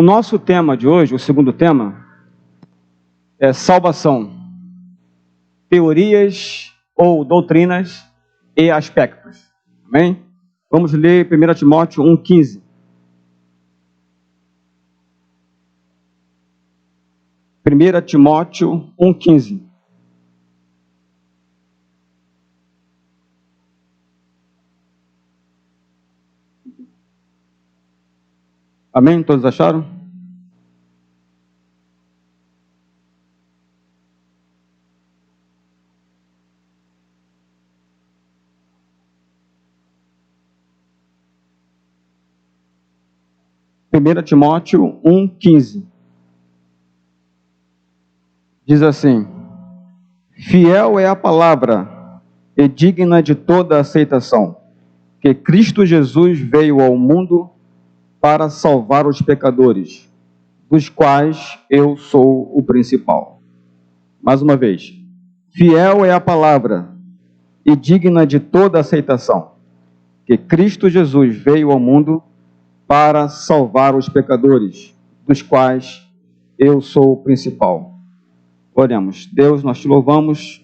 O nosso tema de hoje, o segundo tema, é salvação, teorias ou doutrinas e aspectos. Amém? Vamos ler 1 Timóteo 1,15. 1 Timóteo 1,15. Amém? Todos acharam? Primeira Timóteo 1,15. Diz assim: fiel é a palavra e digna de toda aceitação, que Cristo Jesus veio ao mundo para salvar os pecadores, dos quais eu sou o principal. Mais uma vez, fiel é a palavra e digna de toda aceitação, que Cristo Jesus veio ao mundo para salvar os pecadores, dos quais eu sou o principal. Oremos. Deus, nós te louvamos,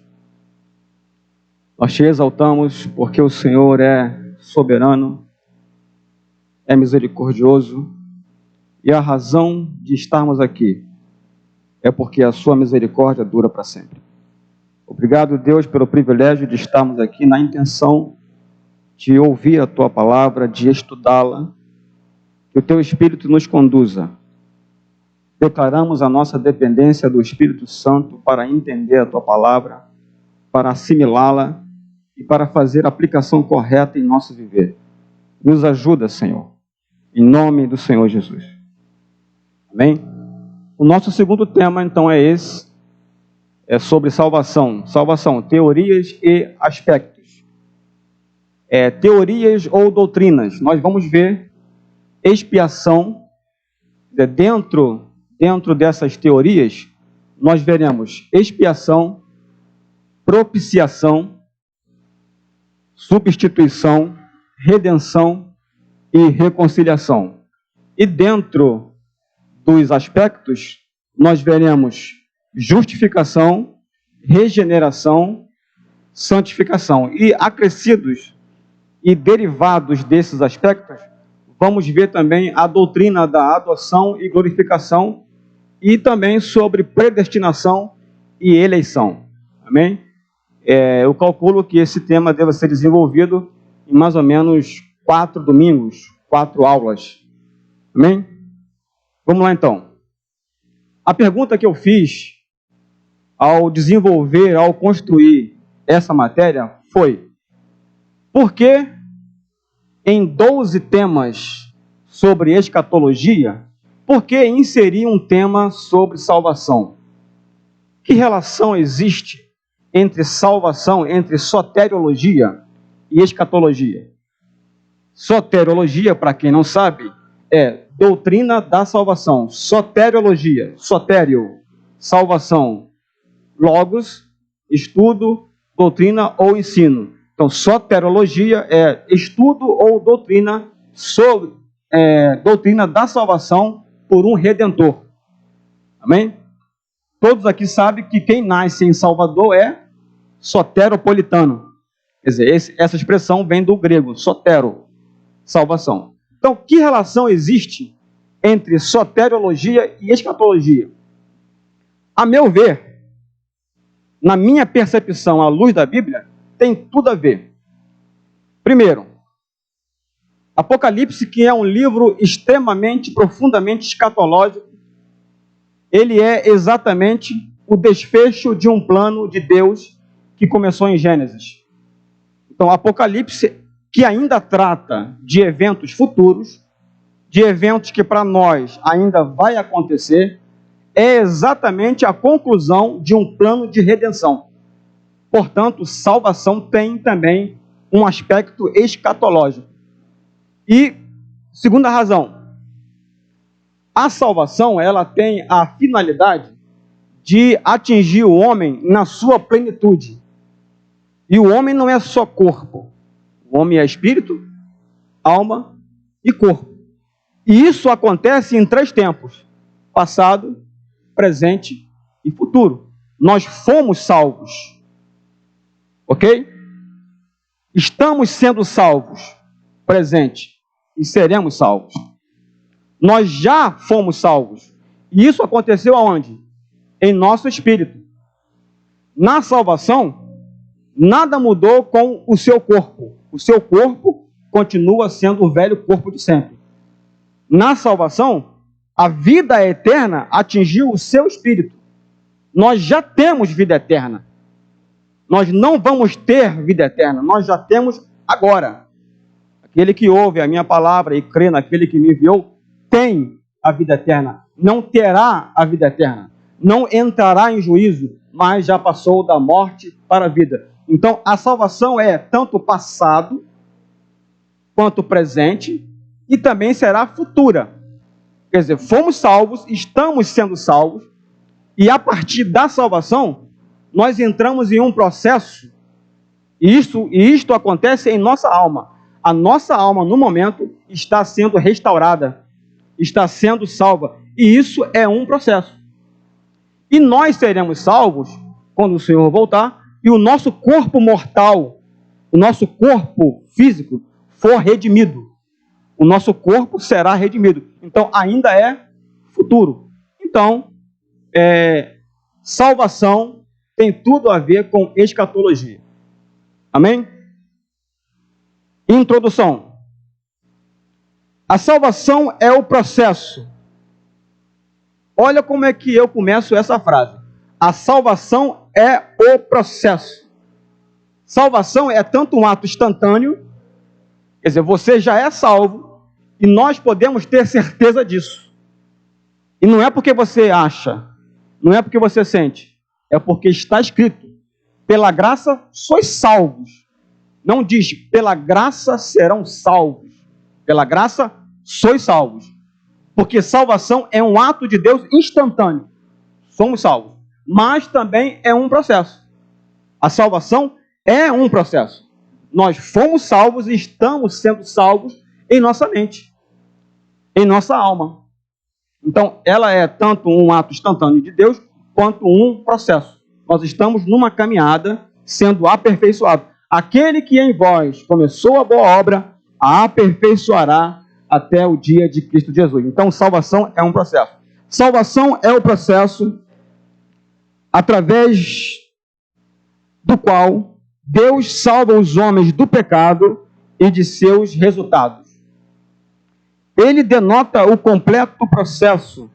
nós te exaltamos, porque o Senhor é soberano, é misericordioso, e a razão de estarmos aqui é porque a sua misericórdia dura para sempre. Obrigado, Deus, pelo privilégio de estarmos aqui na intenção de ouvir a tua palavra, de estudá-la, que o teu Espírito nos conduza. Declaramos a nossa dependência do Espírito Santo para entender a tua palavra, para assimilá-la e para fazer a aplicação correta em nosso viver. Nos ajuda, Senhor, em nome do Senhor Jesus. Amém? O nosso segundo tema, então, é esse, é sobre salvação. Salvação, teorias e aspectos. Teorias ou doutrinas. Nós vamos ver expiação. Dentro dessas teorias, nós veremos expiação, propiciação, substituição, redenção e reconciliação. E dentro dos aspectos, nós veremos justificação, regeneração, santificação. E acrescidos e derivados desses aspectos, vamos ver também a doutrina da adoção e glorificação e também sobre predestinação e eleição. Amém? Eu calculo que esse tema deva ser desenvolvido em mais ou menos 4 domingos, 4 aulas. Amém? Vamos lá então. A pergunta que eu fiz ao desenvolver, ao construir essa matéria foi: por que em 12 temas sobre escatologia, por que inserir um tema sobre salvação? Que relação existe entre salvação, entre soteriologia e escatologia? Soteriologia, para quem não sabe, é doutrina da salvação. Soteriologia, sotério, salvação, logos, estudo, doutrina ou ensino. Então, soteriologia é estudo ou doutrina sobre doutrina da salvação por um redentor. Amém? Todos aqui sabem que quem nasce em Salvador é soteropolitano. Quer dizer, essa expressão vem do grego, sotero, salvação. Então, que relação existe entre soteriologia e escatologia? A meu ver, na minha percepção, à luz da Bíblia, tem tudo a ver. Primeiro, Apocalipse, que é um livro extremamente, profundamente escatológico, ele é exatamente o desfecho de um plano de Deus que começou em Gênesis. Então, Apocalipse, que ainda trata de eventos futuros, de eventos que para nós ainda vai acontecer, é exatamente a conclusão de um plano de redenção. Portanto, salvação tem também um aspecto escatológico. E, segunda razão, a salvação, ela tem a finalidade de atingir o homem na sua plenitude. E o homem não é só corpo. O homem é espírito, alma e corpo. E isso acontece em 3 tempos: passado, presente e futuro. Nós fomos salvos. Ok? Estamos sendo salvos. Presente. E seremos salvos. Nós já fomos salvos. E isso aconteceu aonde? Em nosso espírito. Na salvação, nada mudou com o seu corpo. O seu corpo continua sendo o velho corpo de sempre. Na salvação, a vida eterna atingiu o seu espírito. Nós já temos vida eterna. Nós não vamos ter vida eterna, nós já temos agora. Aquele que ouve a minha palavra e crê naquele que me enviou, tem a vida eterna. Não terá a vida eterna. Não entrará em juízo, mas já passou da morte para a vida. Então, a salvação é tanto passado, quanto presente, e também será futura. Quer dizer, fomos salvos, estamos sendo salvos, e a partir da salvação, nós entramos em um processo, e isto acontece em nossa alma. A nossa alma, no momento, está sendo restaurada, está sendo salva, e isso é um processo. E nós seremos salvos quando o Senhor voltar, e o nosso corpo mortal, o nosso corpo físico, for redimido. O nosso corpo será redimido. Então, ainda é futuro. Então, salvação tem tudo a ver com escatologia. Amém? Introdução. A salvação é o processo. Olha como é que eu começo essa frase. A salvação é o processo. Salvação é tanto um ato instantâneo, quer dizer, você já é salvo, e nós podemos ter certeza disso. E não é porque você acha, não é porque você sente, é porque está escrito: pela graça sois salvos. Não diz, pela graça serão salvos. Pela graça sois salvos. Porque salvação é um ato de Deus instantâneo. Somos salvos. Mas também é um processo. A salvação é um processo. Nós fomos salvos e estamos sendo salvos em nossa mente, em nossa alma. Então, ela é tanto um ato instantâneo de Deus, quanto um processo. Nós estamos numa caminhada sendo aperfeiçoados. Aquele que em vós começou a boa obra, a aperfeiçoará até o dia de Cristo Jesus. Então, salvação é um processo. Salvação é o processo através do qual Deus salva os homens do pecado e de seus resultados. Ele denota o completo processo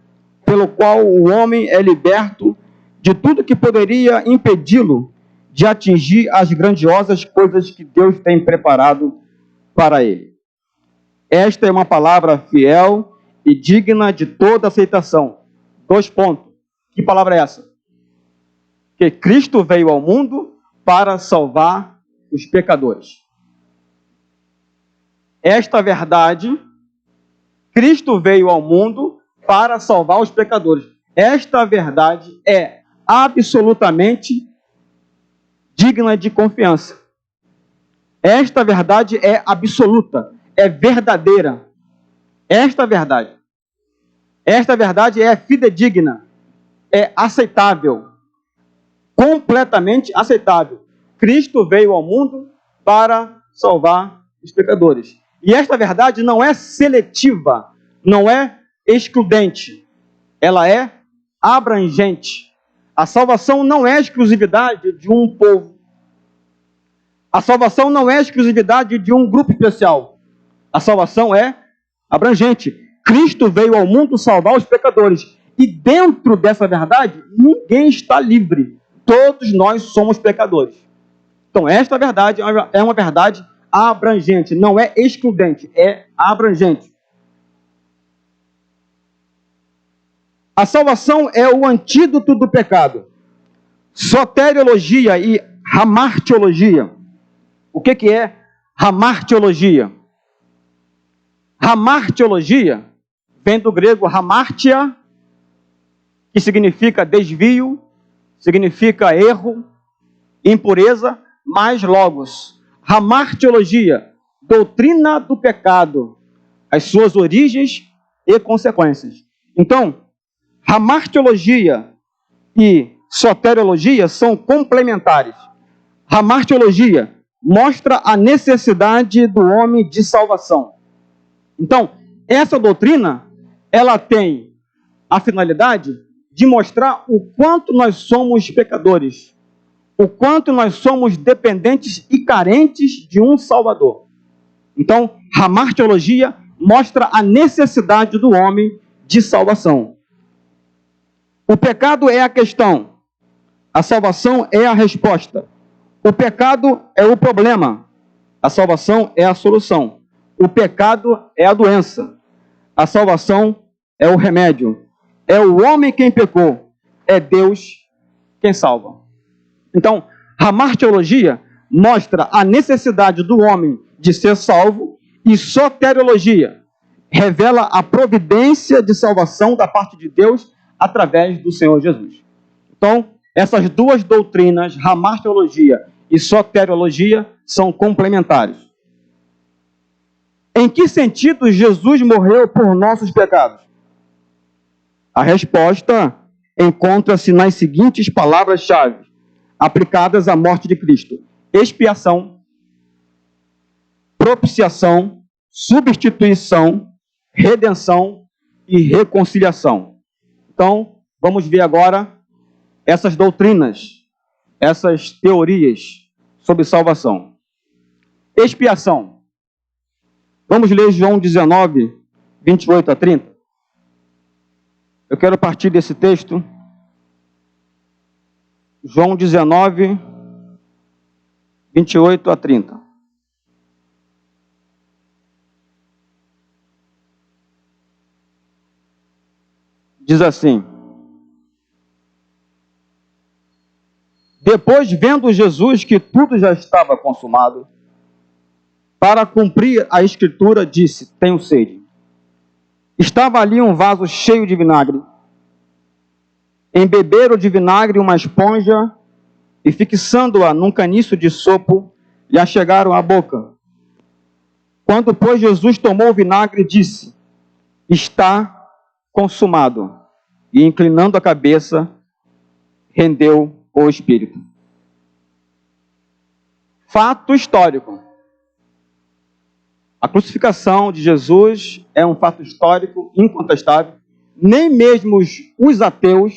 pelo qual o homem é liberto de tudo que poderia impedi-lo de atingir as grandiosas coisas que Deus tem preparado para ele. Esta é uma palavra fiel e digna de toda aceitação. 2 pontos. Que palavra é essa? Que Cristo veio ao mundo para salvar os pecadores. Esta verdade, Cristo veio ao mundo para salvar os pecadores. Esta verdade é absolutamente digna de confiança. Esta verdade é absoluta, é verdadeira. Esta verdade é fidedigna, é aceitável, completamente aceitável. Cristo veio ao mundo para salvar os pecadores. E esta verdade não é seletiva, não é excludente, ela é abrangente. A salvação não é exclusividade de um povo. A salvação não é exclusividade de um grupo especial. A salvação é abrangente. Cristo veio ao mundo salvar os pecadores. E dentro dessa verdade, ninguém está livre. Todos nós somos pecadores. Então, esta verdade é uma verdade abrangente. Não é excludente, é abrangente. A salvação é o antídoto do pecado. Soteriologia e hamartiologia. O que é hamartiologia? Hamartiologia vem do grego hamartia, que significa desvio, significa erro, impureza, mais logos. Hamartiologia, doutrina do pecado, as suas origens e consequências. Então, a martiologia e soteriologia são complementares. A martiologia mostra a necessidade do homem de salvação. Então, essa doutrina, ela tem a finalidade de mostrar o quanto nós somos pecadores, o quanto nós somos dependentes e carentes de um Salvador. Então, a martiologia mostra a necessidade do homem de salvação. O pecado é a questão, a salvação é a resposta. O pecado é o problema, a salvação é a solução. O pecado é a doença, a salvação é o remédio. É o homem quem pecou, é Deus quem salva. Então, a martiologia mostra a necessidade do homem de ser salvo e soteriologia revela a providência de salvação da parte de Deus através do Senhor Jesus. Então, essas duas doutrinas, a martiologia e soteriologia, são complementares. Em que sentido Jesus morreu por nossos pecados? A resposta encontra-se nas seguintes palavras-chave, aplicadas à morte de Cristo: expiação, propiciação, substituição, redenção e reconciliação. Então, vamos ver agora essas doutrinas, essas teorias sobre salvação. Expiação. Vamos ler João 19, 28 a 30. Eu quero partir desse texto. João 19, 28 a 30. Diz assim: depois, vendo Jesus que tudo já estava consumado, para cumprir a escritura, disse: tenho sede. Estava ali um vaso cheio de vinagre. Embeberam de vinagre uma esponja e, fixando-a num caniço de sopo, lhe achegaram à boca. Quando, pois, Jesus tomou o vinagre, disse: está consumado. E, inclinando a cabeça, rendeu o espírito. Fato histórico. A crucificação de Jesus é um fato histórico incontestável. Nem mesmo os ateus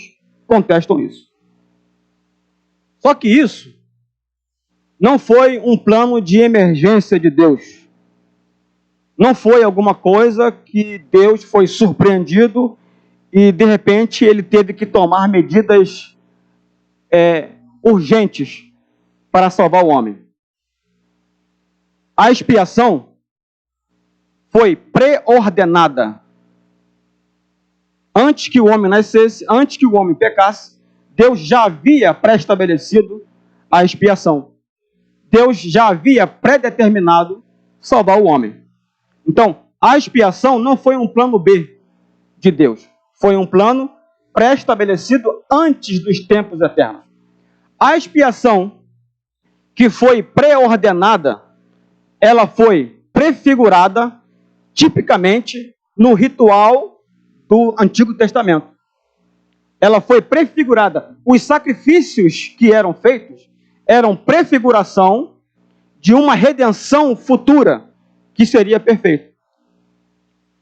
contestam isso. Só que isso não foi um plano de emergência de Deus. Não foi alguma coisa que Deus foi surpreendido e, de repente, ele teve que tomar medidas urgentes para salvar o homem. A expiação foi pré-ordenada. Antes que o homem nascesse, antes que o homem pecasse, Deus já havia pré-estabelecido a expiação. Deus já havia pré-determinado salvar o homem. Então, a expiação não foi um plano B de Deus. Foi um plano pré-estabelecido antes dos tempos eternos. A expiação que foi pré-ordenada, ela foi prefigurada tipicamente no ritual do Antigo Testamento. Ela foi prefigurada. Os sacrifícios que eram feitos eram prefiguração de uma redenção futura que seria perfeita.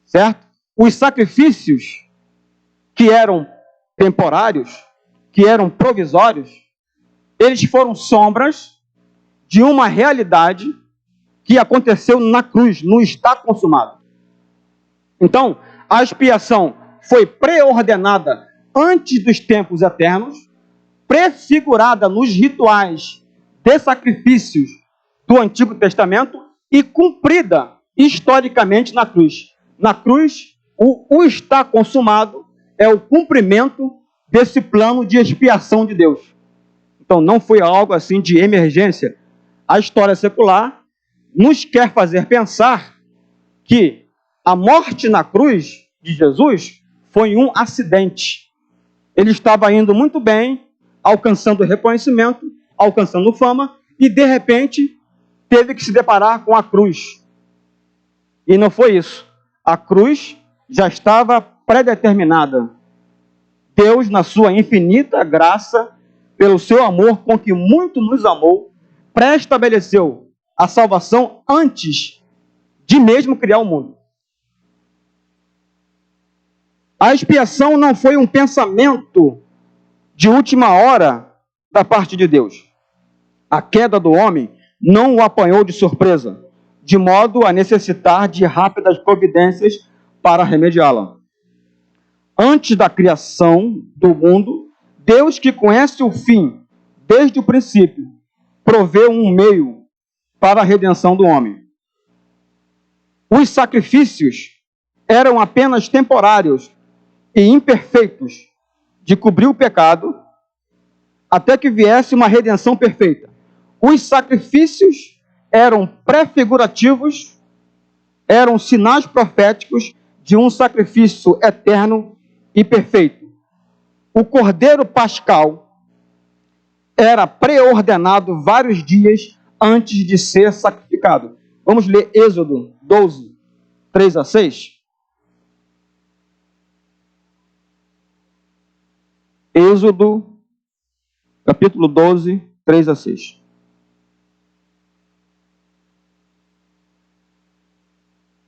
Certo? Os sacrifícios que eram temporários, que eram provisórios, eles foram sombras de uma realidade que aconteceu na cruz, no está consumado. Então, a expiação foi pré-ordenada antes dos tempos eternos, prefigurada nos rituais de sacrifícios do Antigo Testamento e cumprida historicamente na cruz. Na cruz, o está consumado é o cumprimento desse plano de expiação de Deus. Então, não foi algo assim de emergência. A história secular nos quer fazer pensar que a morte na cruz de Jesus foi um acidente. Ele estava indo muito bem, alcançando reconhecimento, alcançando fama, e de repente teve que se deparar com a cruz. E não foi isso. A cruz já estava predeterminada. Deus, na sua infinita graça, pelo seu amor com que muito nos amou, pré-estabeleceu a salvação antes de mesmo criar o mundo. A expiação não foi um pensamento de última hora da parte de Deus. A queda do homem não o apanhou de surpresa, de modo a necessitar de rápidas providências para remediá-la. Antes da criação do mundo, Deus, que conhece o fim desde o princípio, proveu um meio para a redenção do homem. Os sacrifícios eram apenas temporários e imperfeitos de cobrir o pecado, até que viesse uma redenção perfeita. Os sacrifícios eram prefigurativos, eram sinais proféticos de um sacrifício eterno e perfeito. O cordeiro pascal era preordenado vários dias antes de ser sacrificado. Vamos ler Êxodo 12, 3 a 6. Êxodo, capítulo 12, 3 a 6.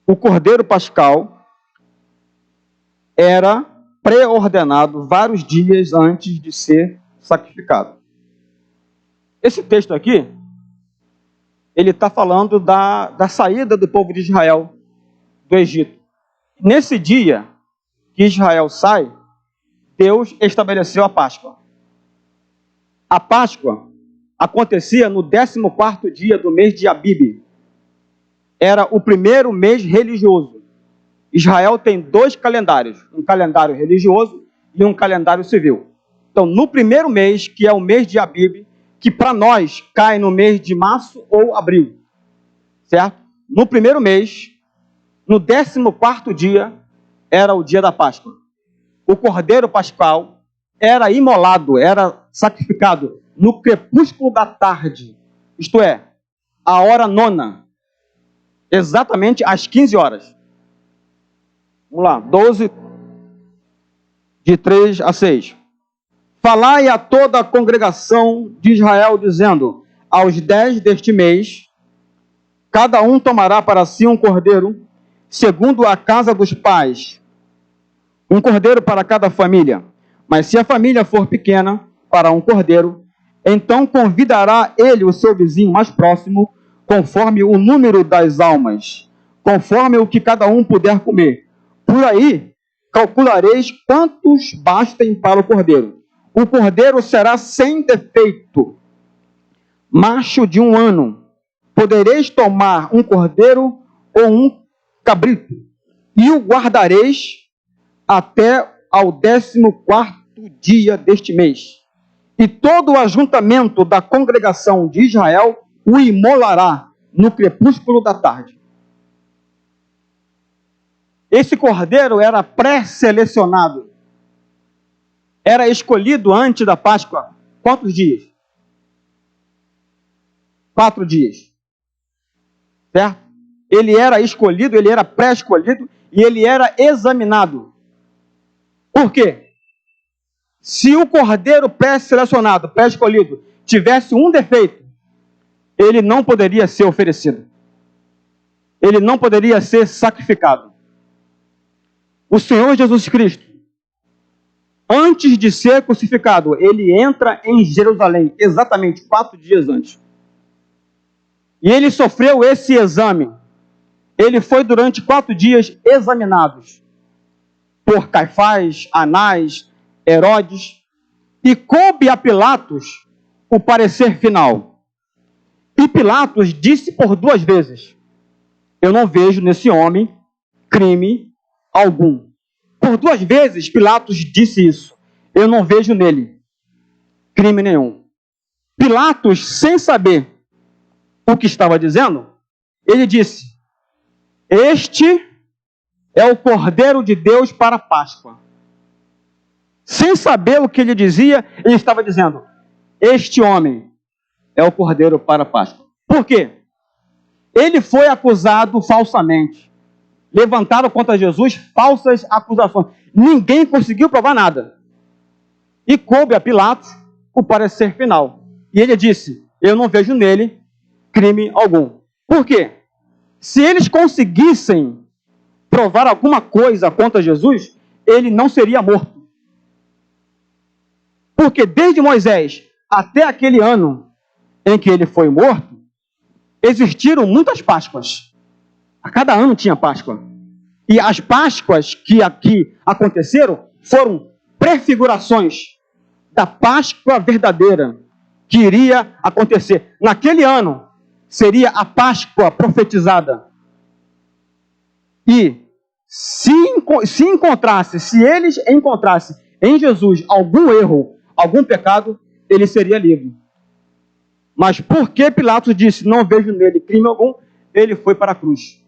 O cordeiro pascal era preordenado vários dias antes de ser sacrificado. Esse texto aqui, ele está falando da saída do povo de Israel do Egito. Nesse dia que Israel sai, Deus estabeleceu a Páscoa. A Páscoa acontecia no 14º dia do mês de Abib. Era o primeiro mês religioso. Israel tem 2 calendários, um calendário religioso e um calendário civil. Então, no primeiro mês, que é o mês de Abib, que para nós cai no mês de março ou abril, certo? No primeiro mês, no 14º dia, era o dia da Páscoa. O cordeiro pascal era imolado, era sacrificado no crepúsculo da tarde, isto é, a hora 9, exatamente às 15 horas. Vamos lá, 12, de 3 a 6. Falai a toda a congregação de Israel, dizendo: aos 10 deste mês, cada um tomará para si um cordeiro, segundo a casa dos pais, um cordeiro para cada família. Mas se a família for pequena, para um cordeiro, então convidará ele o seu vizinho mais próximo, conforme o número das almas, conforme o que cada um puder comer. Por aí, calculareis quantos bastem para o cordeiro. O cordeiro será sem defeito, macho de 1 ano. Podereis tomar um cordeiro ou um cabrito, e o guardareis até ao 14º dia deste mês. E todo o ajuntamento da congregação de Israel o imolará no crepúsculo da tarde. Esse cordeiro era pré-selecionado. Era escolhido antes da Páscoa. Quantos dias? 4 dias. Certo? Ele era escolhido, ele era pré-escolhido e ele era examinado. Por quê? Se o cordeiro pré-selecionado, pré-escolhido, tivesse um defeito, ele não poderia ser oferecido. Ele não poderia ser sacrificado. O Senhor Jesus Cristo, antes de ser crucificado, ele entra em Jerusalém, exatamente 4 dias antes. E ele sofreu esse exame. Ele foi durante 4 dias examinados por Caifás, Anás, Herodes, e coube a Pilatos o parecer final. E Pilatos disse por 2 vezes: eu não vejo nesse homem crime algum. Por 2 vezes Pilatos disse isso: eu não vejo nele crime nenhum. Pilatos, sem saber o que estava dizendo, ele disse: este é o Cordeiro de Deus para a Páscoa. Sem saber o que ele dizia, ele estava dizendo: este homem é o Cordeiro para a Páscoa. Por quê? Ele foi acusado falsamente. levantaram contra Jesus falsas acusações. Ninguém conseguiu provar nada. E coube a Pilatos o parecer final. E ele disse: eu não vejo nele crime algum. Por quê? Se eles conseguissem provar alguma coisa contra Jesus, ele não seria morto. Porque desde Moisés até aquele ano em que ele foi morto, existiram muitas Páscoas. A cada ano tinha Páscoa. E as Páscoas que aqui aconteceram foram prefigurações da Páscoa verdadeira que iria acontecer. Naquele ano, seria a Páscoa profetizada. E se eles encontrassem em Jesus algum erro, algum pecado, ele seria livre. Mas porque Pilatos disse: não vejo nele crime algum, ele foi para a cruz.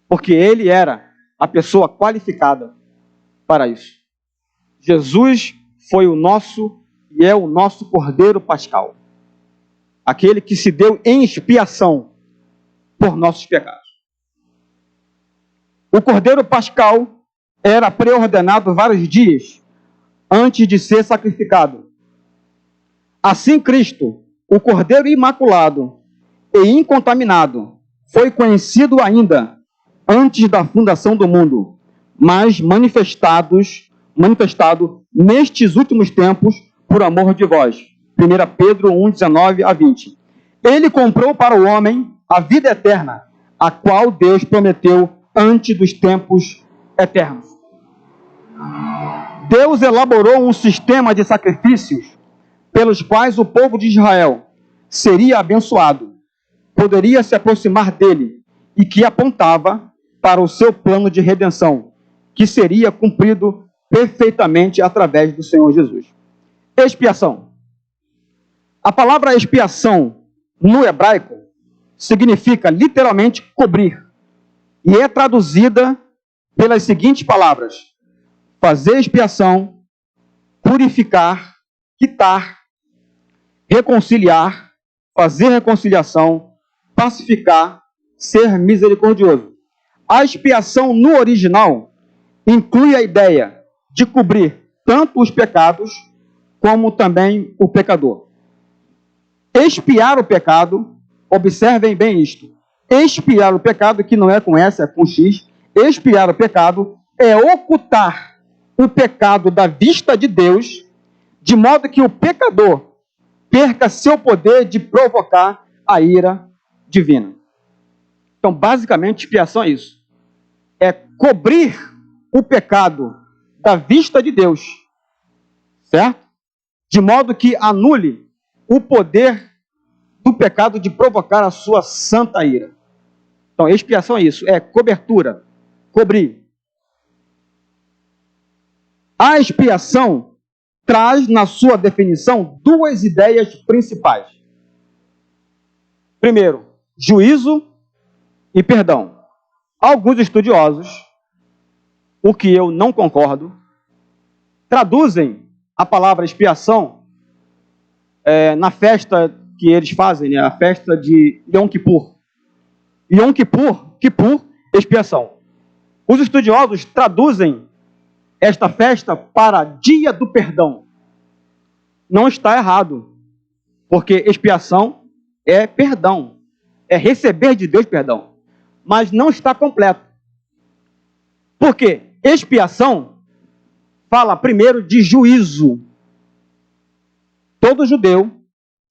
Porque ele era a pessoa qualificada para isso. Jesus foi o nosso e é o nosso Cordeiro Pascal. Aquele que se deu em expiação por nossos pecados. O Cordeiro Pascal era preordenado vários dias antes de ser sacrificado. Assim Cristo, o Cordeiro Imaculado e incontaminado, foi conhecido ainda antes da fundação do mundo, mas manifestado nestes últimos tempos por amor de vós. 1 Pedro 1, 19 a 20. Ele comprou para o homem a vida eterna, a qual Deus prometeu antes dos tempos eternos. Deus elaborou um sistema de sacrifícios pelos quais o povo de Israel seria abençoado, poderia se aproximar dele e que apontava para o seu plano de redenção, que seria cumprido perfeitamente através do Senhor Jesus. Expiação. A palavra expiação no hebraico significa literalmente cobrir e é traduzida pelas seguintes palavras: fazer expiação, purificar, quitar, reconciliar, fazer reconciliação, pacificar, ser misericordioso. A expiação no original inclui a ideia de cobrir tanto os pecados como também o pecador. Expiar o pecado, observem bem isto, expiar o pecado, que não é com S, é com X, expiar o pecado é ocultar o pecado da vista de Deus, de modo que o pecador perca seu poder de provocar a ira divina. Então, basicamente, expiação é isso. É cobrir o pecado da vista de Deus, certo? De modo que anule o poder do pecado de provocar a sua santa ira. Então, expiação é isso, é cobertura, cobrir. A expiação traz na sua definição duas ideias principais. Primeiro, juízo e perdão. Alguns estudiosos, o que eu não concordo, traduzem a palavra expiação na festa que eles fazem, né? A festa de Yom Kippur. Yom Kippur, expiação. Os estudiosos traduzem esta festa para dia do perdão. Não está errado, porque expiação é perdão, é receber de Deus perdão, mas não está completo. Por quê? Expiação fala primeiro de juízo. Todo judeu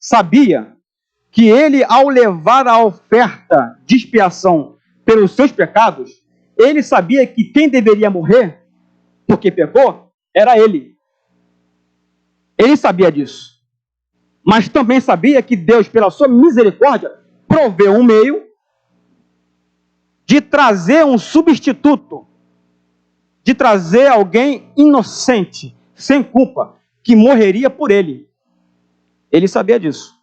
sabia que ele, ao levar a oferta de expiação pelos seus pecados, ele sabia que quem deveria morrer, porque pecou, era ele. Ele sabia disso. Mas também sabia que Deus, pela sua misericórdia, proveu um meio de trazer um substituto, de trazer alguém inocente, sem culpa, que morreria por ele. Ele sabia disso.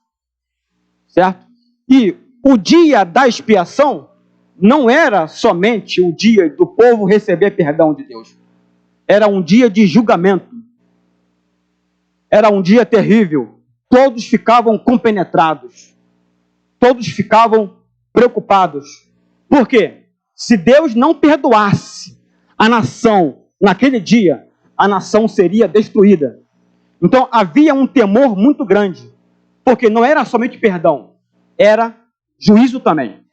Certo? E o dia da expiação não era somente o dia do povo receber perdão de Deus. Era um dia de julgamento. Era um dia terrível. Todos ficavam compenetrados. Todos ficavam preocupados. Por quê? Se Deus não perdoasse a nação naquele dia, a nação seria destruída. Então havia um temor muito grande, porque não era somente perdão, era juízo também.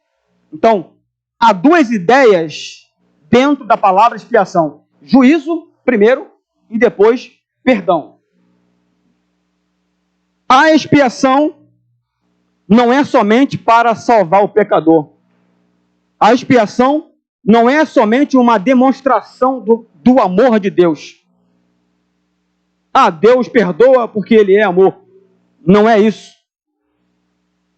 Então, há duas ideias dentro da palavra expiação: juízo primeiro e depois perdão. A expiação não é somente para salvar o pecador. A expiação não é somente uma demonstração do amor de Deus. Ah, Deus perdoa porque Ele é amor. Não é isso.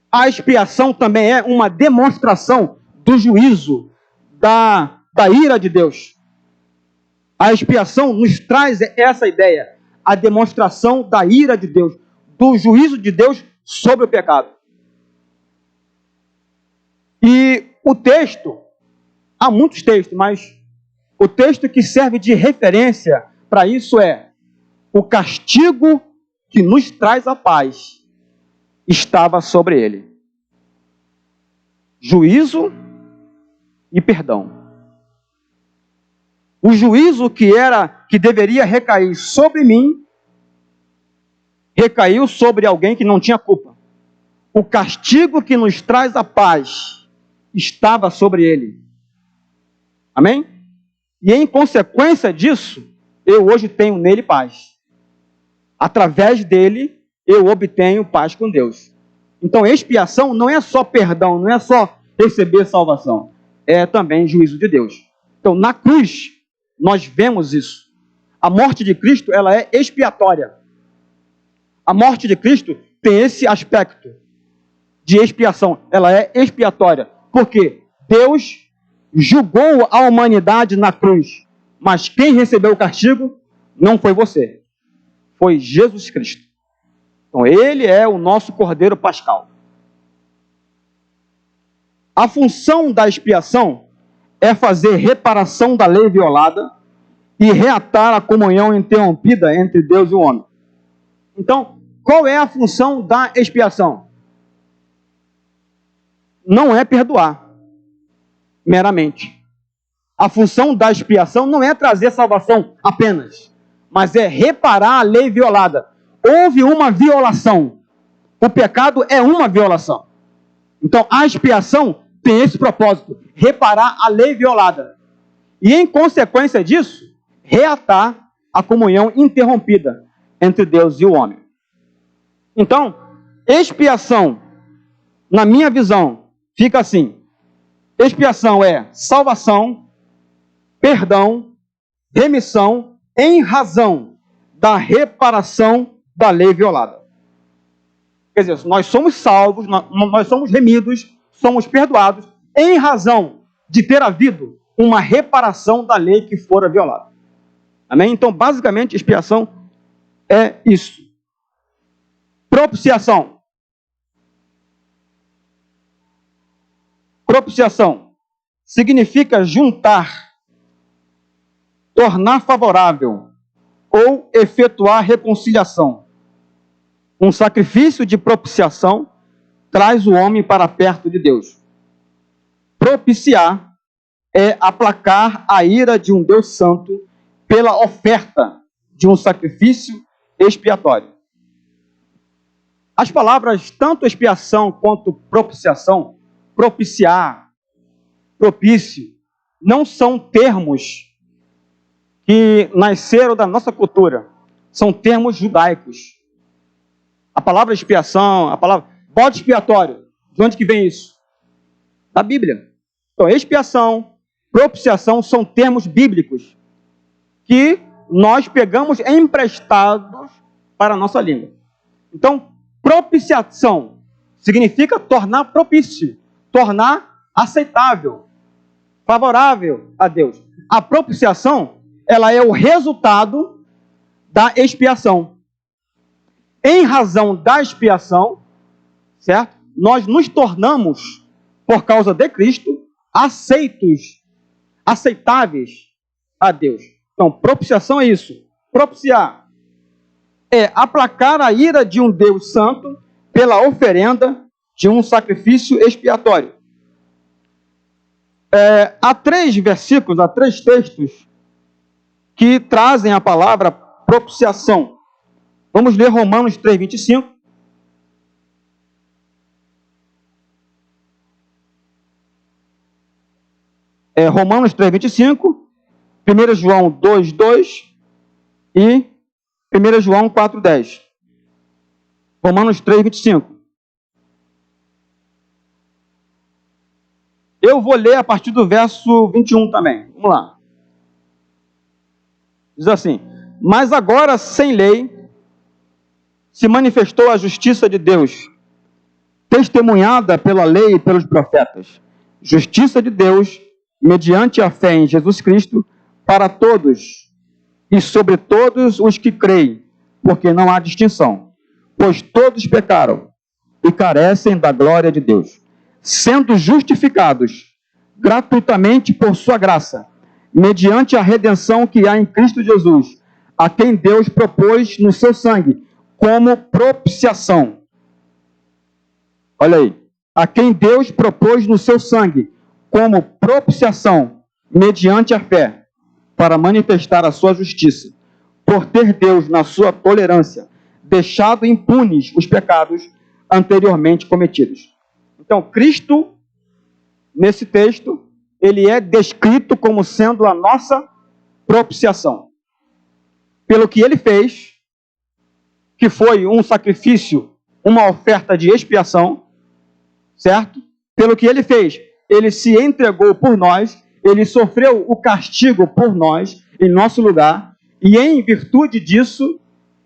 A expiação também é uma demonstração do juízo, da ira de Deus. A expiação nos traz essa ideia, a demonstração da ira de Deus, do juízo de Deus sobre o pecado. E o texto, há muitos textos, mas o texto que serve de referência para isso é: o castigo que nos traz a paz estava sobre ele. Juízo e perdão. O juízo que deveria recair sobre mim, recaiu sobre alguém que não tinha culpa. O castigo que nos traz a paz estava sobre ele. Amém? E em consequência disso, eu hoje tenho nele paz. Através dele, eu obtenho paz com Deus. Então, expiação não é só perdão, não é só receber salvação. É também juízo de Deus. Então, na cruz, nós vemos isso. A morte de Cristo, ela é expiatória. A morte de Cristo tem esse aspecto de expiação. Ela é expiatória. Porque Deus julgou a humanidade na cruz. Mas quem recebeu o castigo não foi você. Foi Jesus Cristo. Então, ele é o nosso Cordeiro Pascal. A função da expiação é fazer reparação da lei violada e reatar a comunhão interrompida entre Deus e o homem. Então, qual é a função da expiação? Não é perdoar, meramente. A função da expiação não é trazer salvação apenas, mas é reparar a lei violada. Houve uma violação. O pecado é uma violação. Então, a expiação tem esse propósito: reparar a lei violada. E, em consequência disso, reatar a comunhão interrompida entre Deus e o homem. Então, expiação, na minha visão, fica assim: expiação é salvação, perdão, remissão, em razão da reparação da lei violada. Quer dizer, nós somos salvos, nós somos remidos, somos perdoados, em razão de ter havido uma reparação da lei que fora violada. Amém? Então, basicamente, expiação é isso. Propiciação. Propiciação significa juntar, tornar favorável ou efetuar reconciliação. Um sacrifício de propiciação traz o homem para perto de Deus. Propiciar é aplacar a ira de um Deus santo pela oferta de um sacrifício expiatório. As palavras tanto expiação quanto propiciação, propiciar, propício, não são termos que nasceram da nossa cultura. São termos judaicos. A palavra expiação, a palavra bode expiatório, de onde que vem isso? Da Bíblia. Então, expiação, propiciação são termos bíblicos que nós pegamos emprestados para a nossa língua. Então, propiciação significa tornar propício, tornar aceitável, favorável a Deus. A propiciação, ela é o resultado da expiação. Em razão da expiação, certo? Nós nos tornamos, por causa de Cristo, aceitáveis a Deus. Então, propiciação é isso. Propiciar é aplacar a ira de um Deus santo pela oferenda de um sacrifício expiatório. Há 3 versículos, há 3 textos que trazem a palavra propiciação. Vamos ler Romanos 3, 25. Romanos 3, 25, 1 João 2, 2 e 1 João 4, 10. Romanos 3, 25. Eu vou ler a partir do verso 21 também. Vamos lá. Diz assim: mas agora, sem lei, se manifestou a justiça de Deus, testemunhada pela lei e pelos profetas. Justiça de Deus, mediante a fé em Jesus Cristo, para todos e sobre todos os que creem, porque não há distinção. Pois todos pecaram e carecem da glória de Deus, sendo justificados gratuitamente por sua graça, mediante a redenção que há em Cristo Jesus, a quem Deus propôs no seu sangue, como propiciação. Olha aí. A quem Deus propôs no seu sangue, como propiciação, mediante a fé, para manifestar a sua justiça, por ter Deus, na sua tolerância, deixado impunes os pecados anteriormente cometidos. Então, Cristo, nesse texto, ele é descrito como sendo a nossa propiciação. Pelo que ele fez, que foi um sacrifício, uma oferta de expiação, certo? Pelo que ele fez, ele se entregou por nós, ele sofreu o castigo por nós, em nosso lugar, e em virtude disso,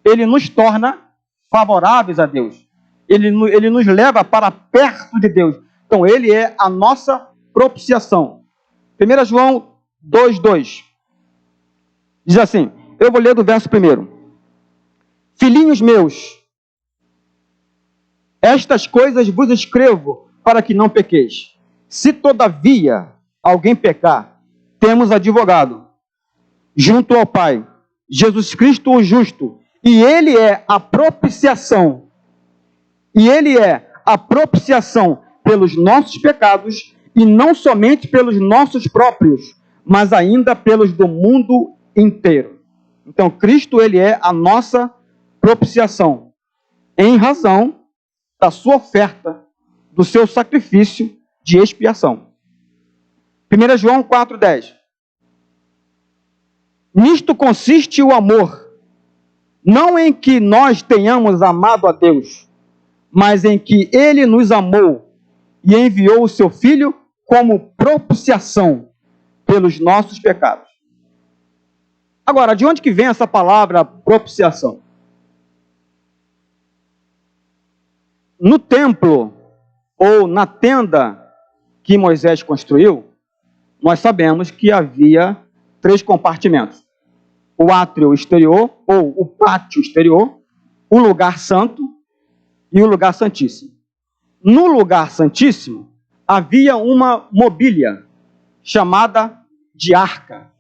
ele nos torna favoráveis a Deus. Ele nos leva para perto de Deus. Então, ele é a nossa propiciação. 1 João 2, 2. Diz assim, eu vou ler do verso 1. Filhinhos meus, estas coisas vos escrevo para que não pequeis. Se todavia alguém pecar, temos advogado junto ao Pai, Jesus Cristo o justo, e ele é a propiciação. E ele é a propiciação pelos nossos pecados, e não somente pelos nossos próprios, mas ainda pelos do mundo inteiro. Então, Cristo, ele é a nossa propiciação, em razão da sua oferta, do seu sacrifício de expiação. 1 João 4, 10. Nisto consiste o amor, não em que nós tenhamos amado a Deus, mas em que ele nos amou e enviou o seu Filho como propiciação pelos nossos pecados. Agora, de onde que vem essa palavra propiciação? No templo, ou na tenda que Moisés construiu, nós sabemos que havia 3 compartimentos. O átrio exterior, ou o pátio exterior, o lugar santo e o lugar santíssimo. No lugar santíssimo, havia uma mobília chamada de arca.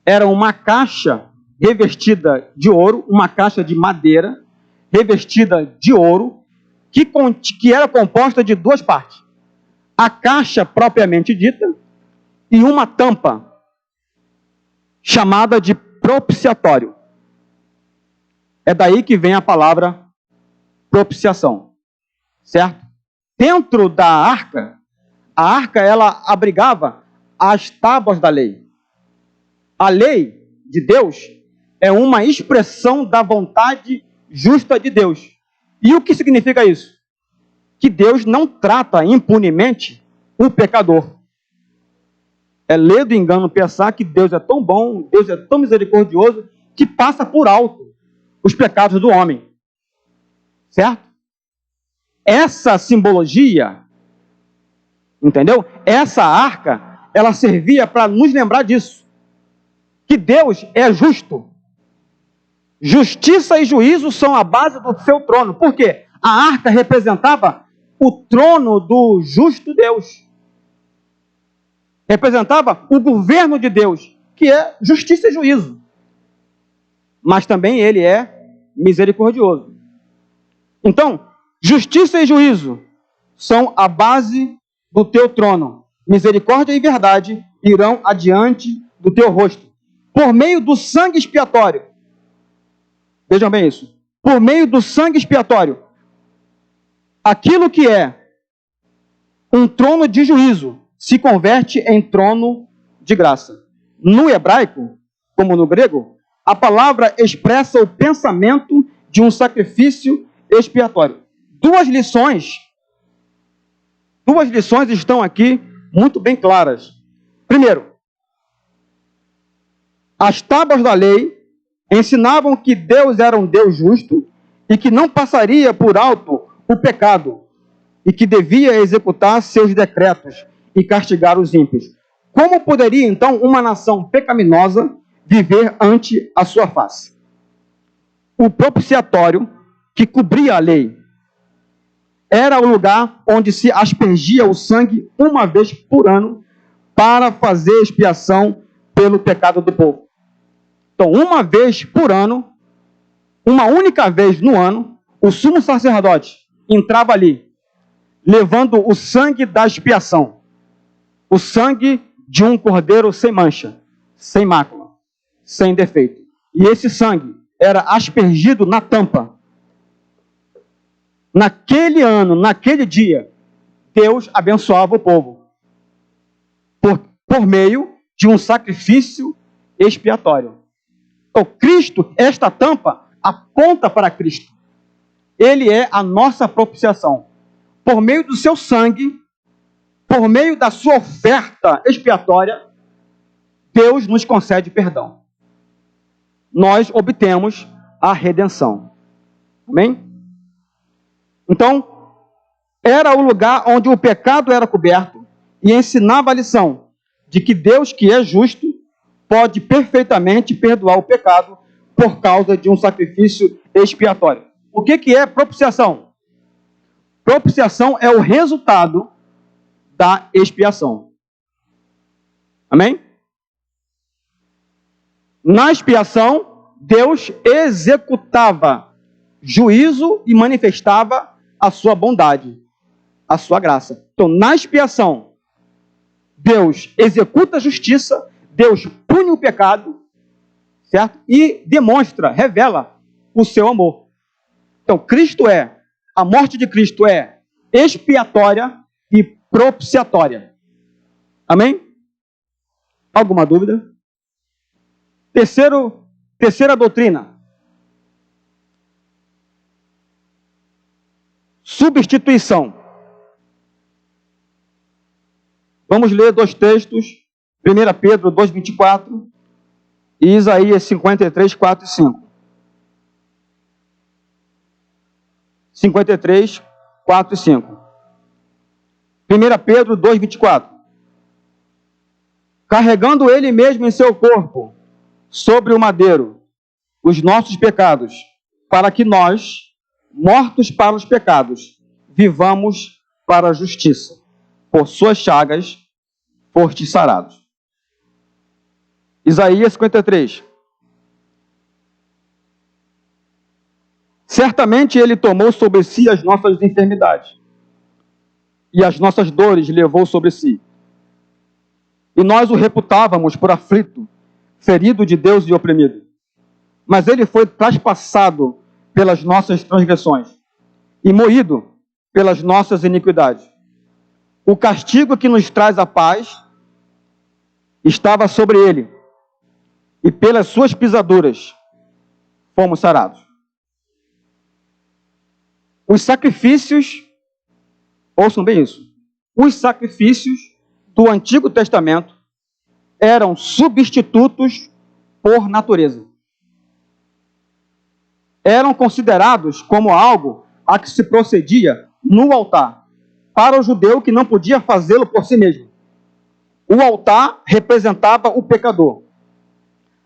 Era uma caixa revestida de ouro, uma caixa de madeira revestida de ouro, que era composta de 2 partes. A caixa propriamente dita e uma tampa chamada de propiciatório. É daí que vem a palavra propiciação, certo? Dentro da arca, a arca ela abrigava as tábuas da lei. A lei de Deus é uma expressão da vontade justa de Deus. E o que significa isso? Que Deus não trata impunemente o pecador. É ledo engano pensar que Deus é tão bom, Deus é tão misericordioso, que passa por alto os pecados do homem. Certo? Essa simbologia, entendeu? Essa arca, ela servia para nos lembrar disso. Que Deus é justo. Justiça e juízo são a base do seu trono. Por quê? A arca representava o trono do justo Deus. Representava o governo de Deus, que é justiça e juízo. Mas também ele é misericordioso. Então, justiça e juízo são a base do teu trono. misericórdia e verdade irão adiante do teu rosto, por meio do sangue expiatório. Vejam bem isso. Por meio do sangue expiatório. Aquilo que é um trono de juízo se converte em trono de graça. No hebraico, como no grego, a palavra expressa o pensamento de um sacrifício expiatório. Duas lições estão aqui muito bem claras. Primeiro, as tábuas da lei ensinavam que Deus era um Deus justo e que não passaria por alto o pecado e que devia executar seus decretos e castigar os ímpios. Como poderia, então, uma nação pecaminosa viver ante a sua face? O propiciatório que cobria a lei era o lugar onde se aspergia o sangue uma vez por ano para fazer expiação pelo pecado do povo. Então, uma vez por ano, uma única vez no ano, o sumo sacerdote entrava ali, levando o sangue da expiação, o sangue de um cordeiro sem mancha, sem mácula, sem defeito. E esse sangue era aspergido na tampa. Naquele ano, naquele dia, Deus abençoava o povo por meio de um sacrifício expiatório. Então, Cristo, esta tampa, aponta para Cristo. Ele é a nossa propiciação. Por meio do seu sangue, por meio da sua oferta expiatória, Deus nos concede perdão. Nós obtemos a redenção. Amém? Então, era o lugar onde o pecado era coberto e ensinava a lição de que Deus, que é justo, pode perfeitamente perdoar o pecado por causa de um sacrifício expiatório. O que é propiciação? Propiciação é o resultado da expiação. Amém? Na expiação, Deus executava juízo e manifestava a sua bondade, a sua graça. Então, na expiação, Deus executa a justiça, Deus pune o pecado, certo? E demonstra, revela o seu amor. Então, a morte de Cristo é expiatória e propiciatória. Amém? Alguma dúvida? Terceira doutrina. Substituição. Vamos ler dois textos, 1 Pedro 2,24 e Isaías 53, 4 e 5. 53, 4 e 5. 1 Pedro 2,24. Carregando ele mesmo em seu corpo, sobre o madeiro, os nossos pecados, para que nós, mortos para os pecados, vivamos para a justiça. Por suas chagas, fostes sarados. Isaías 53. Certamente ele tomou sobre si as nossas enfermidades, e as nossas dores levou sobre si. E nós o reputávamos por aflito, ferido de Deus e oprimido. Mas ele foi traspassado pelas nossas transgressões e moído pelas nossas iniquidades. O castigo que nos traz a paz estava sobre ele, e pelas suas pisaduras fomos sarados. Os sacrifícios, ouçam bem isso, os sacrifícios do Antigo Testamento eram substitutos por natureza. Eram considerados como algo a que se procedia no altar, para o judeu que não podia fazê-lo por si mesmo. O altar representava o pecador.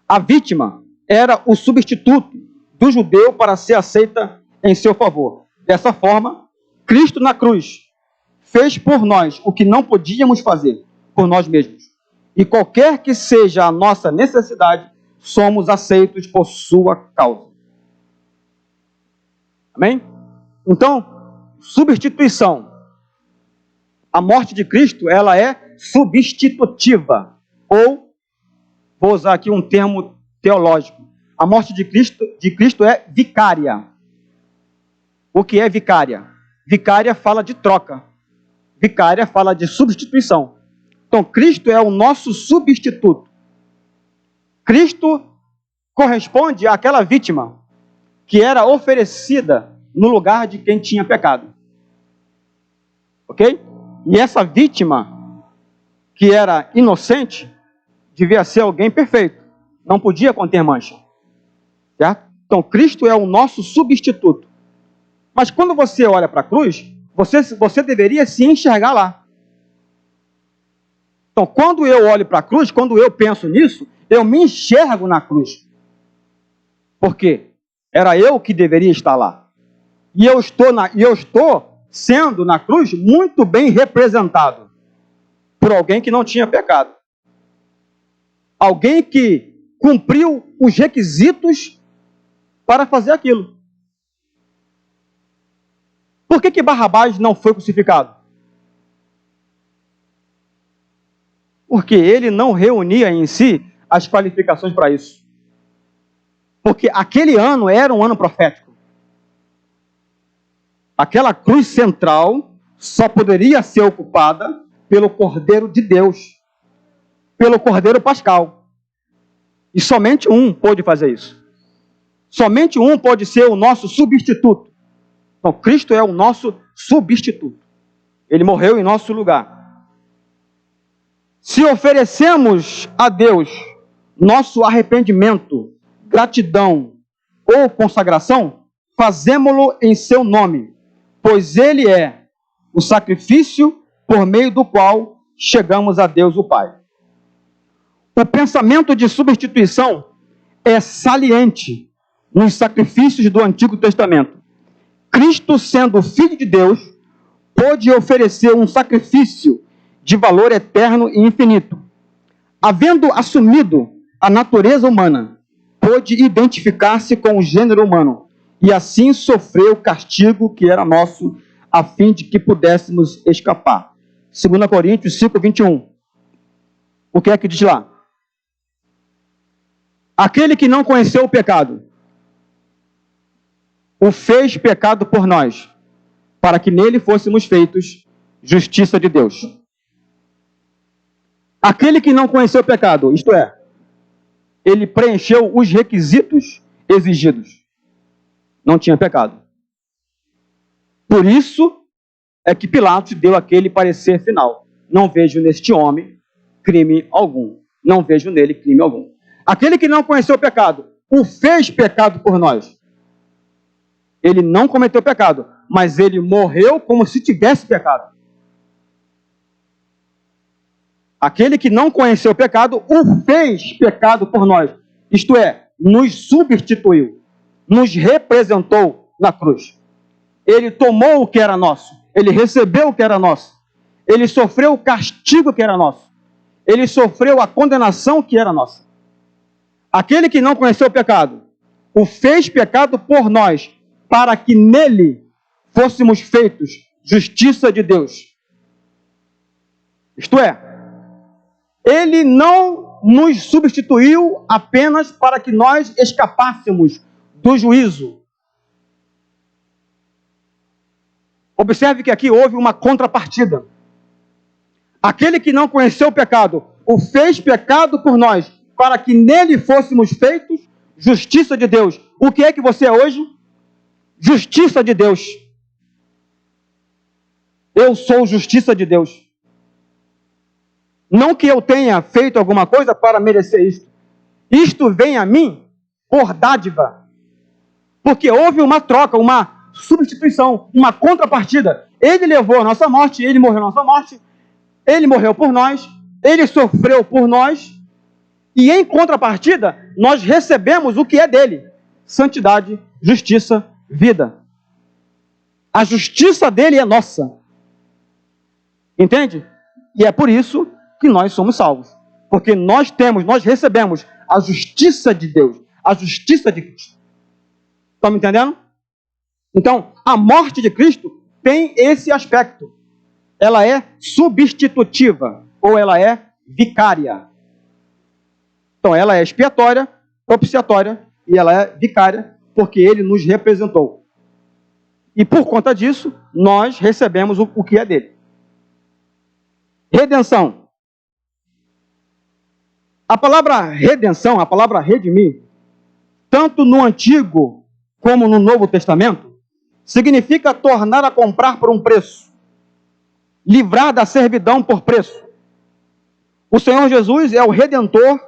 A vítima era o substituto do judeu para ser aceita em seu favor. Dessa forma, Cristo na cruz fez por nós o que não podíamos fazer por nós mesmos. E qualquer que seja a nossa necessidade, somos aceitos por sua causa. Amém? Então, substituição. A morte de Cristo, ela é substitutiva. Ou, vou usar aqui um termo teológico, a morte de Cristo é vicária. O que é vicária? Vicária fala de troca. Vicária fala de substituição. Então, Cristo é o nosso substituto. Cristo corresponde àquela vítima que era oferecida no lugar de quem tinha pecado. Ok? E essa vítima, que era inocente, devia ser alguém perfeito. Não podia conter mancha. Certo? Então, Cristo é o nosso substituto. Mas quando você olha para a cruz, você deveria se enxergar lá. Então, quando eu olho para a cruz, quando eu penso nisso, eu me enxergo na cruz. Por quê? Era eu que deveria estar lá. E eu estou sendo na cruz muito bem representado por alguém que não tinha pecado. Alguém que cumpriu os requisitos para fazer aquilo. Por que Barrabás não foi crucificado? Porque ele não reunia em si as qualificações para isso. Porque aquele ano era um ano profético. Aquela cruz central só poderia ser ocupada pelo Cordeiro de Deus, pelo Cordeiro Pascal. E somente um pôde fazer isso. Somente um pode ser o nosso substituto. Então, Cristo é o nosso substituto. Ele morreu em nosso lugar. Se oferecemos a Deus nosso arrependimento, gratidão ou consagração, fazemo-lo em seu nome, pois ele é o sacrifício por meio do qual chegamos a Deus o Pai. O pensamento de substituição é saliente nos sacrifícios do Antigo Testamento. Cristo, sendo Filho de Deus, pôde oferecer um sacrifício de valor eterno e infinito. Havendo assumido a natureza humana, pôde identificar-se com o gênero humano e assim sofreu o castigo que era nosso, a fim de que pudéssemos escapar. 2 Coríntios 5, 21. O que é que diz lá? Aquele que não conheceu o pecado, o fez pecado por nós, para que nele fôssemos feitos justiça de Deus. Aquele que não conheceu o pecado, isto é, ele preencheu os requisitos exigidos. Não tinha pecado. Por isso é que Pilatos deu aquele parecer final. Não vejo neste homem crime algum. Não vejo nele crime algum. Aquele que não conheceu o pecado, o fez pecado por nós. Ele não cometeu pecado, mas ele morreu como se tivesse pecado. Aquele que não conheceu o pecado, o fez pecado por nós. Isto é, nos substituiu, nos representou na cruz. Ele tomou o que era nosso, ele recebeu o que era nosso, ele sofreu o castigo que era nosso, ele sofreu a condenação que era nossa. Aquele que não conheceu o pecado, o fez pecado por nós, para que nele fôssemos feitos justiça de Deus. Isto é, ele não nos substituiu apenas para que nós escapássemos do juízo. Observe que aqui houve uma contrapartida. Aquele que não conheceu o pecado, o fez pecado por nós, para que nele fôssemos feitos justiça de Deus. O que é que você é hoje? Justiça de Deus. Eu sou justiça de Deus. Não que eu tenha feito alguma coisa para merecer isto. Isto vem a mim por dádiva. Porque houve uma troca, uma substituição, uma contrapartida. Ele levou a nossa morte, ele morreu a nossa morte, ele morreu por nós, ele sofreu por nós, e em contrapartida, nós recebemos o que é dele: santidade, justiça, vida. A justiça dele é nossa. Entende? E é por isso que nós somos salvos. Porque nós recebemos a justiça de Deus, a justiça de Cristo. Estão me entendendo? Então, a morte de Cristo tem esse aspecto. Ela é substitutiva. ou ela é vicária. Então, ela é expiatória, propiciatória, e ela é vicária, porque ele nos representou. E por conta disso, nós recebemos o que é dele. Redenção. A palavra redenção, a palavra redimir, tanto no Antigo como no Novo Testamento, significa tornar a comprar por um preço, livrar da servidão por preço. O Senhor Jesus é o Redentor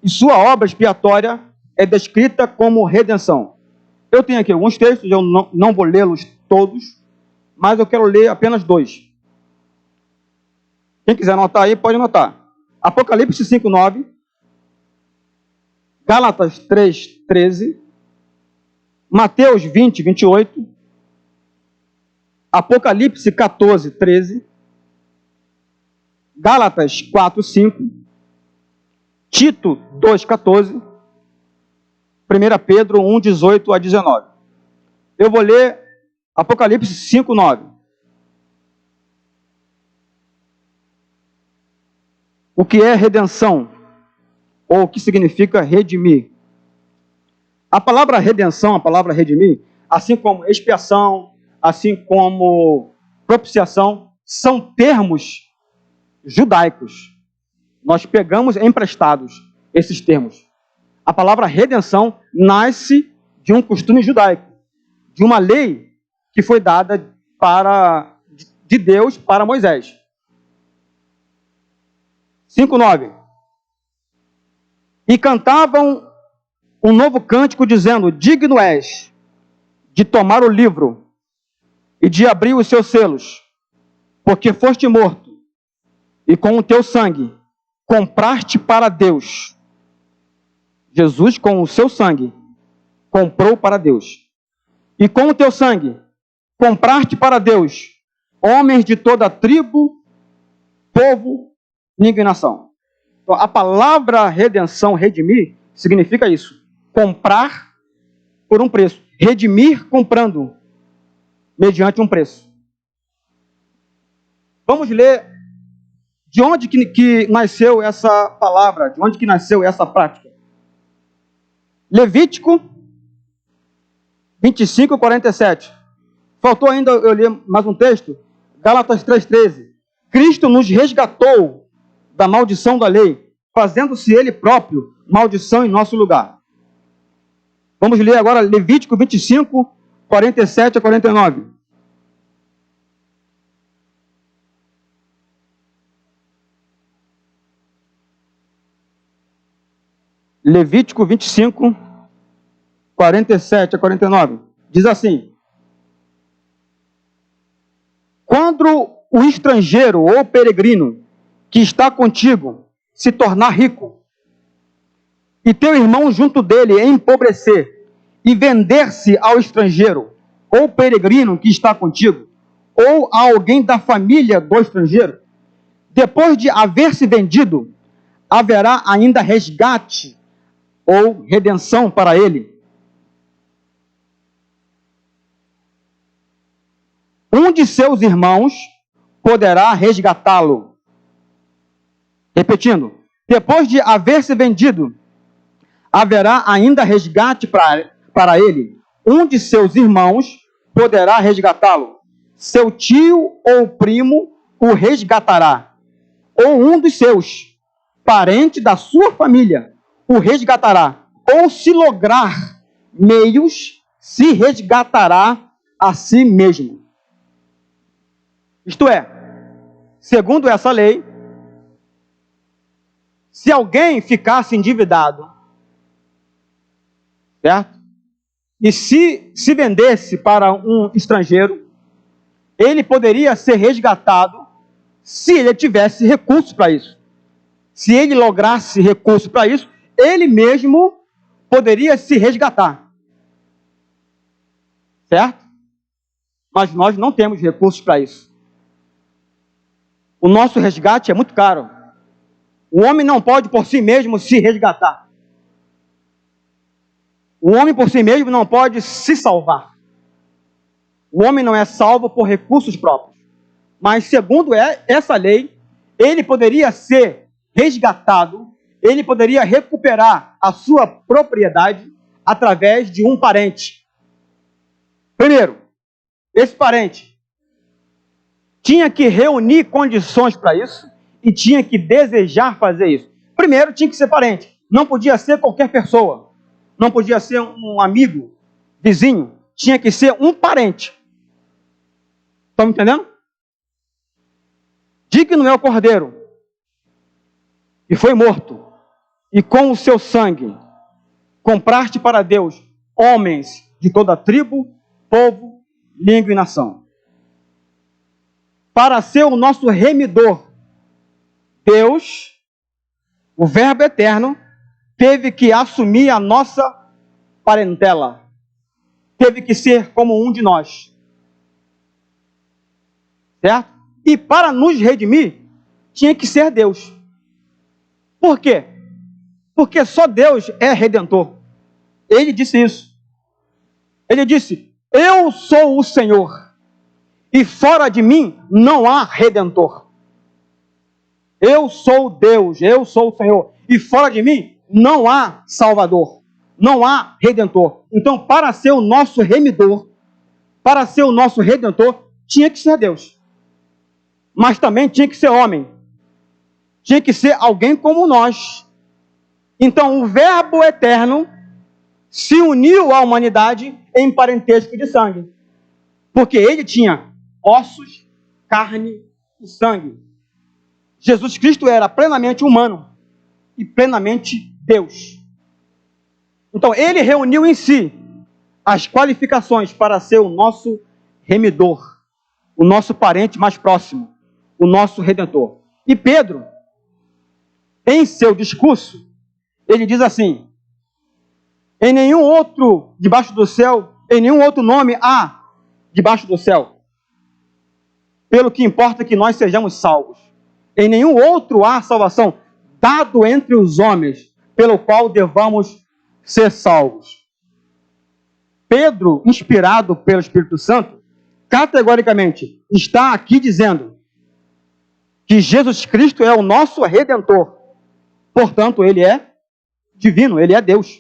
e sua obra expiatória é descrita como redenção. Eu tenho aqui alguns textos, eu não vou lê-los todos, mas eu quero ler apenas 2. Quem quiser anotar aí, pode anotar. Apocalipse 5:9, Gálatas 3:13, Mateus 20:28, Apocalipse 14:13, Gálatas 4:5, Tito 2:14, 1 Pedro 1:18-19. Eu vou ler Apocalipse 5:9. O que é redenção? Ou o que significa redimir? A palavra redenção, a palavra redimir, assim como expiação, assim como propiciação, são termos judaicos. Nós pegamos emprestados esses termos. A palavra redenção nasce de um costume judaico, de uma lei que foi dada de Deus para Moisés. 5:9. E cantavam um novo cântico dizendo: digno és de tomar o livro e de abrir os seus selos, porque foste morto e com o teu sangue compraste para Deus. Jesus, com o seu sangue, comprou para Deus. E com o teu sangue compraste para Deus homens de toda tribo, povo, língua e nação. Então, a palavra redenção, redimir, significa isso. Comprar por um preço. Redimir comprando mediante um preço. Vamos ler de onde que nasceu essa palavra, de onde que nasceu essa prática. Levítico 25:47. Faltou ainda eu ler mais um texto. Gálatas 3:13. Cristo nos resgatou da maldição da lei, fazendo-se ele próprio maldição em nosso lugar. Vamos ler agora Levítico 25:47-49. Levítico 25:47-49. Diz assim: quando o estrangeiro ou peregrino que está contigo se tornar rico, e teu irmão junto dele empobrecer, e vender-se ao estrangeiro ou peregrino que está contigo, ou a alguém da família do estrangeiro, depois de haver se vendido, haverá ainda resgate ou redenção para ele. Um de seus irmãos poderá resgatá-lo. Repetindo, depois de haver se vendido, haverá ainda resgate para ele. Um de seus irmãos poderá resgatá-lo. Seu tio ou primo o resgatará. Ou um dos seus, parente da sua família, o resgatará. Ou se lograr meios, se resgatará a si mesmo. Isto é, segundo essa lei, se alguém ficasse endividado, certo? E se vendesse para um estrangeiro, ele poderia ser resgatado se ele tivesse recursos para isso. Se ele lograsse recursos para isso, ele mesmo poderia se resgatar. Certo? Mas nós não temos recursos para isso. O nosso resgate é muito caro. O homem não pode por si mesmo se resgatar. O homem por si mesmo não pode se salvar. O homem não é salvo por recursos próprios. Mas segundo essa lei, ele poderia ser resgatado, ele poderia recuperar a sua propriedade através de um parente. Primeiro, esse parente tinha que reunir condições para isso e tinha que desejar fazer isso. Primeiro, tinha que ser parente. Não podia ser qualquer pessoa. Não podia ser um amigo, vizinho. Tinha que ser um parente. Estão me entendendo? Digno é o cordeiro que foi morto, e com o seu sangue compraste para Deus homens de toda tribo, povo, língua e nação. Para ser o nosso remidor, Deus, o Verbo eterno, teve que assumir a nossa parentela. Teve que ser como um de nós. Certo? E para nos redimir, tinha que ser Deus. Por quê? Porque só Deus é redentor. Ele disse isso. Ele disse: eu sou o Senhor, e fora de mim não há redentor. Eu sou Deus, eu sou o Senhor, e fora de mim não há Salvador, não há redentor. Então, para ser o nosso remidor, para ser o nosso redentor, tinha que ser Deus. Mas também tinha que ser homem. Tinha que ser alguém como nós. Então, o Verbo eterno se uniu à humanidade em parentesco de sangue. Porque ele tinha ossos, carne e sangue. Jesus Cristo era plenamente humano e plenamente Deus. Então, ele reuniu em si as qualificações para ser o nosso remidor, o nosso parente mais próximo, o nosso redentor. E Pedro, em seu discurso, ele diz assim: em nenhum outro debaixo do céu, em nenhum outro nome há debaixo do céu, pelo que importa que nós sejamos salvos. Em nenhum outro há salvação dado entre os homens, pelo qual devamos ser salvos. Pedro, inspirado pelo Espírito Santo, categoricamente está aqui dizendo que Jesus Cristo é o nosso Redentor. Portanto, ele é divino, ele é Deus.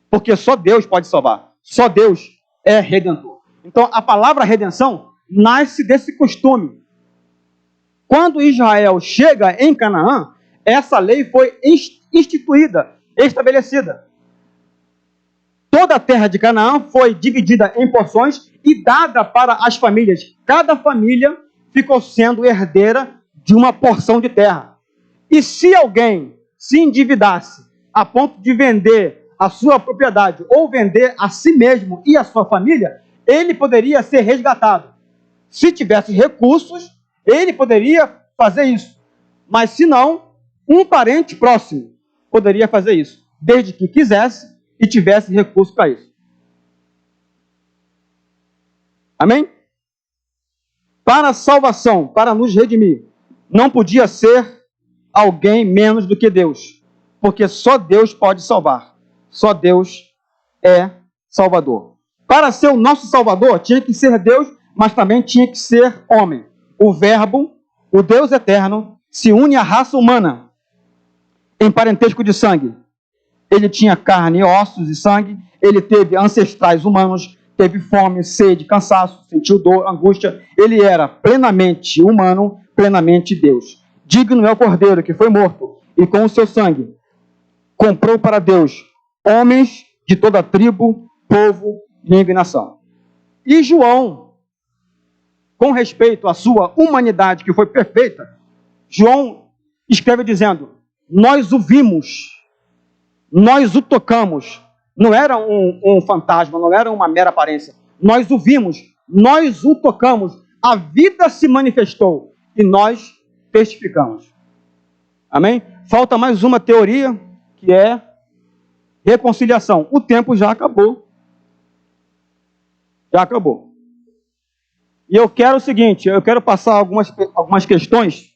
Porque só Deus pode salvar. Só Deus é Redentor. Então, a palavra redenção nasce desse costume. Quando Israel chega em Canaã, essa lei foi instituída, estabelecida. Toda a terra de Canaã foi dividida em porções e dada para as famílias. Cada família ficou sendo herdeira de uma porção de terra. E se alguém se endividasse a ponto de vender a sua propriedade ou vender a si mesmo e a sua família, ele poderia ser resgatado. Se tivesse recursos, ele poderia fazer isso. Mas se não, um parente próximo poderia fazer isso, desde que quisesse e tivesse recurso para isso. Amém? Para a salvação, para nos redimir, não podia ser alguém menos do que Deus, porque só Deus pode salvar. Só Deus é Salvador. Para ser o nosso Salvador, tinha que ser Deus, mas também tinha que ser homem. O Verbo, o Deus eterno, se une à raça humana em parentesco de sangue. Ele tinha carne, ossos e sangue, ele teve ancestrais humanos, teve fome, sede, cansaço, sentiu dor, angústia. Ele era plenamente humano, plenamente Deus. Digno é o Cordeiro que foi morto e com o seu sangue comprou para Deus homens de toda tribo, povo, língua e nação. E João, com respeito à sua humanidade que foi perfeita, João escreve dizendo: nós o vimos, nós o tocamos. Não era um fantasma, não era uma mera aparência. Nós o vimos, nós o tocamos. A vida se manifestou e nós testificamos. Amém? Falta mais uma teoria, que é reconciliação. O tempo já acabou. Já acabou. E eu quero o seguinte, eu quero passar algumas questões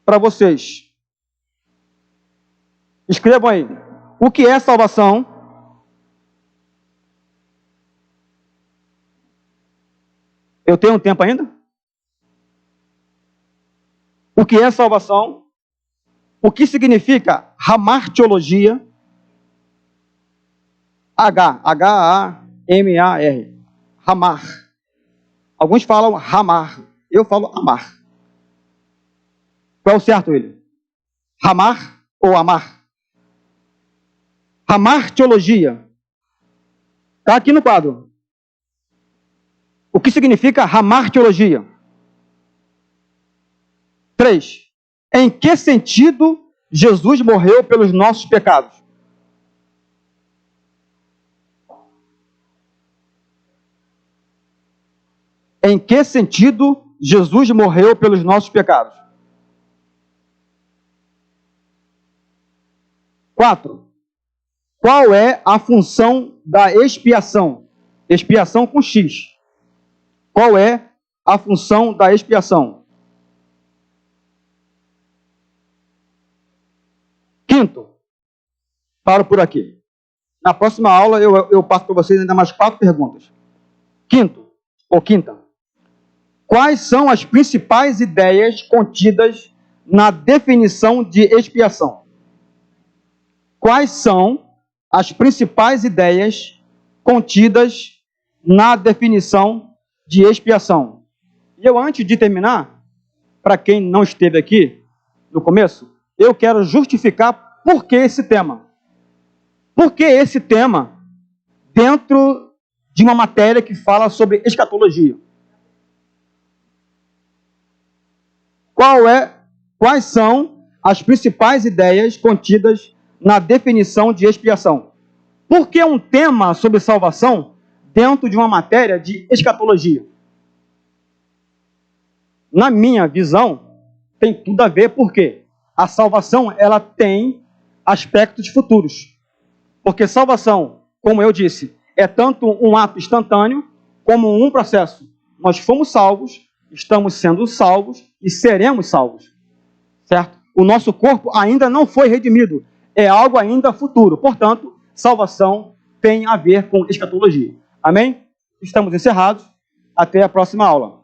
para vocês. Escrevam aí. O que é salvação? Eu tenho tempo ainda? o que é salvação, o que significa hamartiologia, H-A-M-A-R, hamar. Alguns falam ramar, eu falo amar. Qual é o certo, ele? Ramar ou amar? Hamartiologia. Está aqui no quadro. O que significa hamartiologia? 3. Em que sentido Jesus morreu pelos nossos pecados? Em que sentido Jesus morreu pelos nossos pecados? 4. Qual é a função da expiação? Expiação com X. Qual é a função da expiação? 5. Paro por aqui. Na próxima aula eu passo para vocês ainda mais 4 perguntas. 5. ou 5ª. Quais são as principais ideias contidas na definição de expiação? Quais são as principais ideias contidas na definição de expiação? E eu, antes de terminar, para quem não esteve aqui no começo, eu quero justificar por que esse tema. Por que esse tema dentro de uma matéria que fala sobre escatologia? Quais são as principais ideias contidas na definição de expiação? Por que um tema sobre salvação dentro de uma matéria de escatologia? Na minha visão, tem tudo a ver porque a salvação ela tem aspectos futuros. Porque salvação, como eu disse, é tanto um ato instantâneo como um processo. Nós fomos salvos, estamos sendo salvos e seremos salvos. Certo? O nosso corpo ainda não foi redimido. É algo ainda futuro. Portanto, salvação tem a ver com escatologia. Amém? Estamos encerrados. Até a próxima aula.